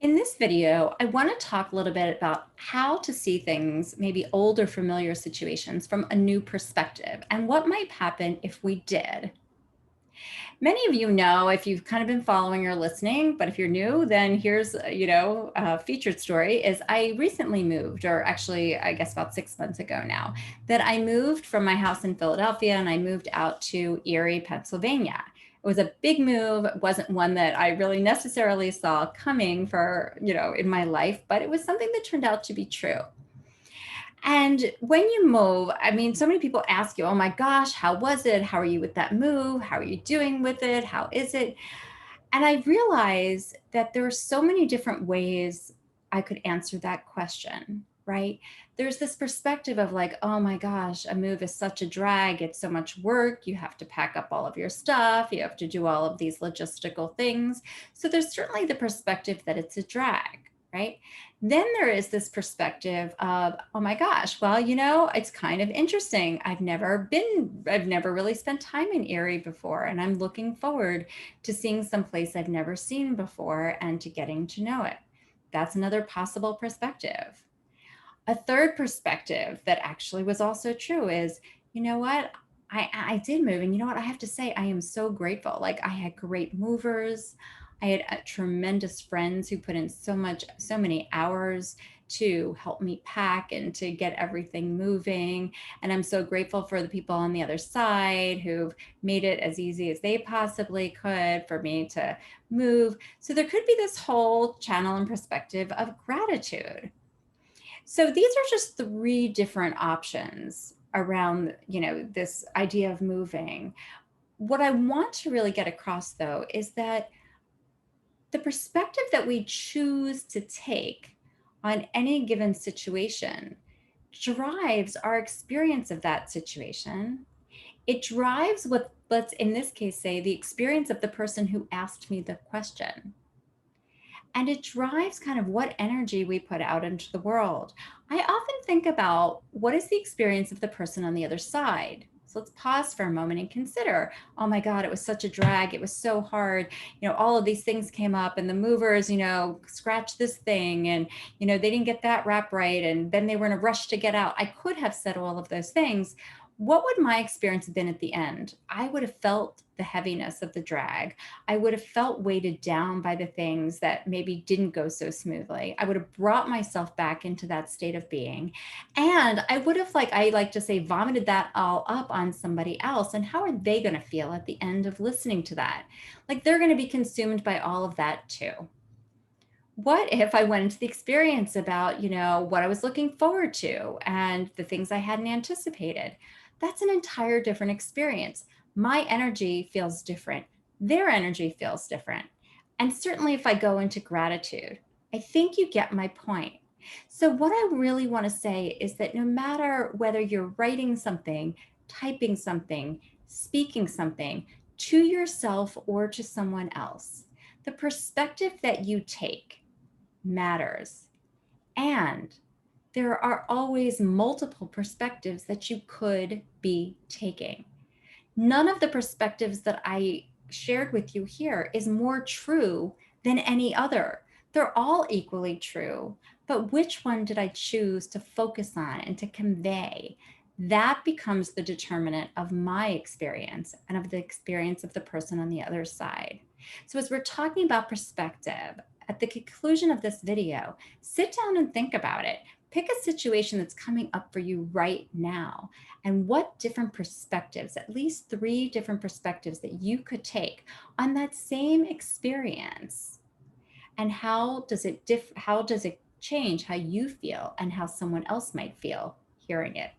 In this video, I want to talk a little bit about how to see things, maybe old or familiar situations, from a new perspective and what might happen if we did. Many of you know if you've kind of been following or listening, but if you're new, then here's, a featured story is I recently moved, or actually, I guess about 6 months ago now, that I moved from my house in Philadelphia and I moved out to Erie, Pennsylvania. It was a big move. It wasn't one that I really necessarily saw coming for, in my life, but it was something that turned out to be true. And when you move, I mean, so many people ask you, oh my gosh, how was it? How are you with that move? How are you doing with it? How is it? And I realized that there are so many different ways I could answer that question, right? There's this perspective of like, oh my gosh, a move is such a drag. It's so much work. You have to pack up all of your stuff. You have to do all of these logistical things. So there's certainly the perspective that it's a drag, right? Then there is this perspective of, oh my gosh, well, it's kind of interesting. I've never really spent time in Erie before, and I'm looking forward to seeing some place I've never seen before and to getting to know it. That's another possible perspective. A third perspective that actually was also true is, you know what? I did move, and you know what? I have to say, I am so grateful. Like, I had great movers. I had tremendous friends who put in so many hours to help me pack and to get everything moving. And I'm so grateful for the people on the other side who've made it as easy as they possibly could for me to move. So there could be this whole channel and perspective of gratitude. So these are just three different options around, this idea of moving. What I want to really get across though is that the perspective that we choose to take on any given situation drives our experience of that situation. It drives what, let's in this case say, the experience of the person who asked me the question. And it drives kind of what energy we put out into the world. I often think about what is the experience of the person on the other side. So let's pause for a moment and consider, oh my God, it was such a drag. It was so hard. All of these things came up and the movers, scratched this thing and, they didn't get that wrap right. And then they were in a rush to get out. I could have said all of those things. What would my experience have been at the end? I would have felt the heaviness of the drag. I would have felt weighted down by the things that maybe didn't go so smoothly. I would have brought myself back into that state of being. And I would have, like I like to say, vomited that all up on somebody else. And how are they going to feel at the end of listening to that? Like they're going to be consumed by all of that too. What if I went into the experience about, what I was looking forward to and the things I hadn't anticipated? That's an entire different experience. My energy feels different. Their energy feels different. And certainly if I go into gratitude, I think you get my point. So what I really want to say is that no matter whether you're writing something, typing something, speaking something to yourself or to someone else, the perspective that you take matters. And there are always multiple perspectives that you could be taking. None of the perspectives that I shared with you here is more true than any other. They're all equally true, but which one did I choose to focus on and to convey? That becomes the determinant of my experience and of the experience of the person on the other side. So as we're talking about perspective, at the conclusion of this video, sit down and think about it. Pick a situation that's coming up for you right now and what different perspectives, at least three different perspectives that you could take on that same experience. And how does it change how you feel and how someone else might feel hearing it?